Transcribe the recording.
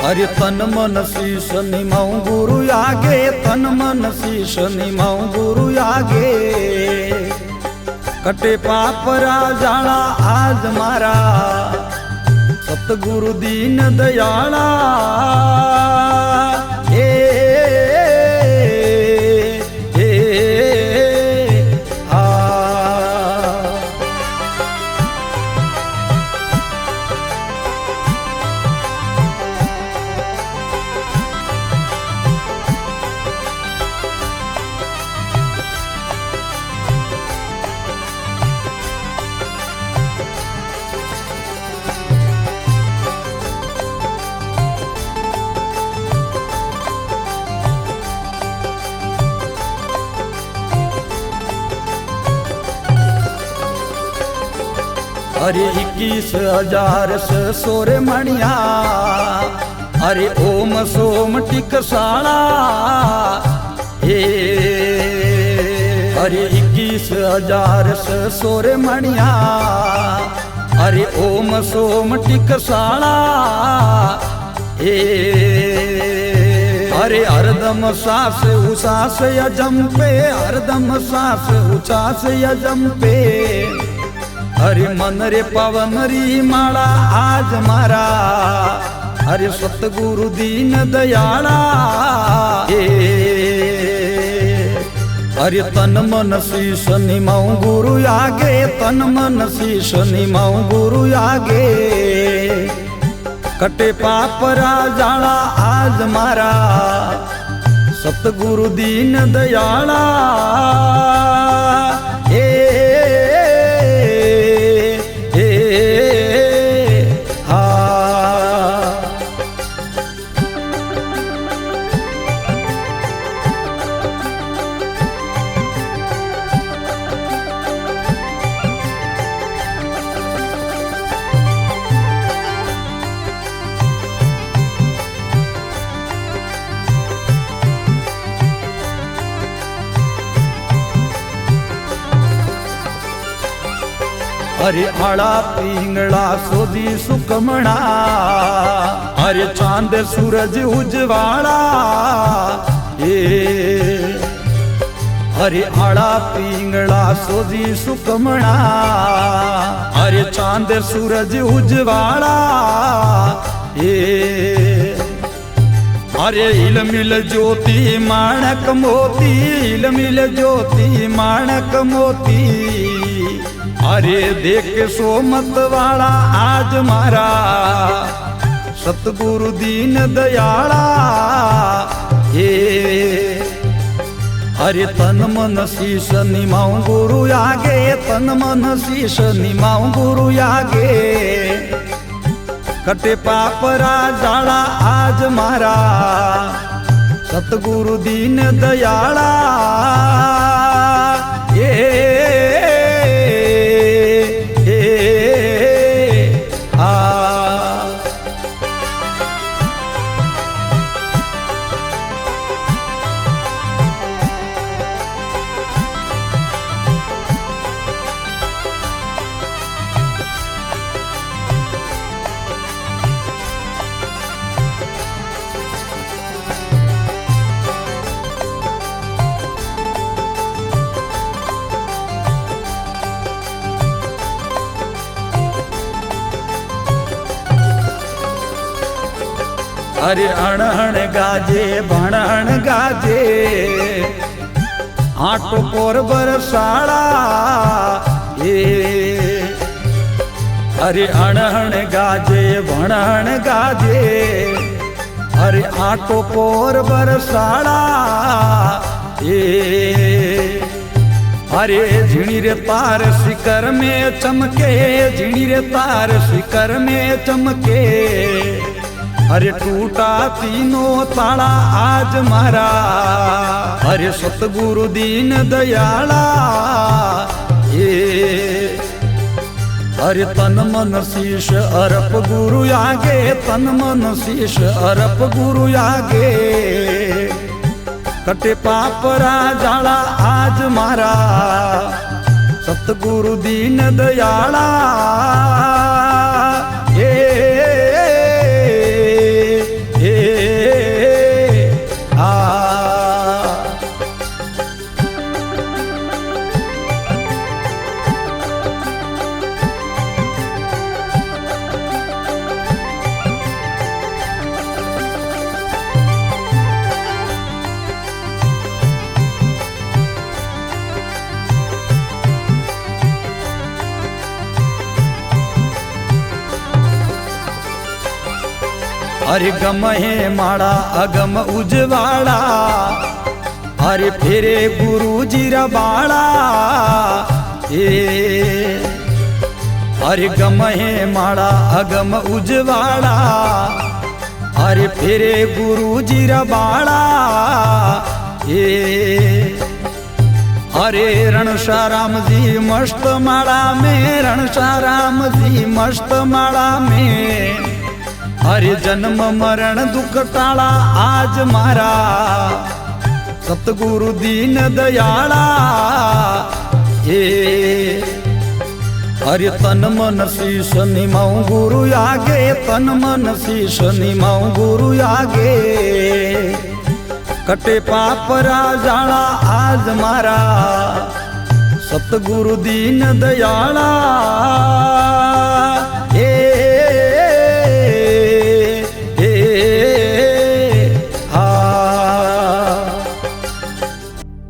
अरे तन मन शीश निमाऊं गुरु आगे, तन मन शीश निमाऊं गुरु आगे। कटे पापरा जाड़ा आज मारा, सतगुरु दीन दयाला। अरे 21,000 से सोरे मणिया, अरे ओम सोम टिकसाला। अरे 21,000 से सोरे मणिया, अरे ओम सोम टिकसाला। अरे हरदम सास उसास यजम्पे, हरदम सास उसास यजम्पे। अरे मन रे पवन री माला आज मारा, अरे सतगुरु दीन दयाला। अरे तन मन शीश निमाऊं गुरु आगे, तन मन शीश निमाऊं गुरु आगे। कटे पापरा जाड़ा आज मारा, सतगुरु दीन दयाला। अरे आड़ा पिंगला सोदी सुकमणा, अरे चांद सूरज उजवाड़ा। अरे आड़ा पिंगला सोदी सुकमणा, अरे चांद सूरज उजवाड़ा। अरे इलमिल ज्योति माणक मोती, इलमिल ज्योति माणक मोती। अरे देख सोमत वाला आज मारा, सतगुरु दीन दयाला। अरे तन मन शीश निमाऊं गुरु आगे, तन मन शीश निमाऊं गुरु आगे। कटे पापरा जाड़ा आज मारा, सतगुरु दीन दयाला। अरे अणहण गाजे भणहण गाजे, आटो पोर बरसाड़ा। अरे अणहण गाजे भणहण गाजे, अरे आटो पोर बरसाड़ा। अरे झिणी रे तार शिकर में चमके, झिणी रे तार शिकर में चमके। अरे टूटा तीनों ताड़ा आज मारा, अरे सतगुरु दीन दयाला। अरे तन मन शीश अरप गुरु आगे, तन मन शीश अरप गुरु आगे। कटे पापरा जाड़ा आज मारा, सतगुरु दीन दयाला। अरे गम है माड़ा अगम उजवाड़ा अरे फेरे गुरु जी बाड़ा अरे गम है माड़ा अगम उजवाड़ा अरे फेरे गुरु जी बाड़ा अरे रणशा राम जी मस्त माड़ा में रणशा राम जी मस्त माड़ा में अरे जन्म मरण दुख टाला आज मारा सतगुरु दीन दयाला अरे तन मन शीश निमाऊं गुरु आगे तन मन शीश निमाऊं गुरु आगे कटे पापरा जाला आज मारा सतगुरु दीन दयाला।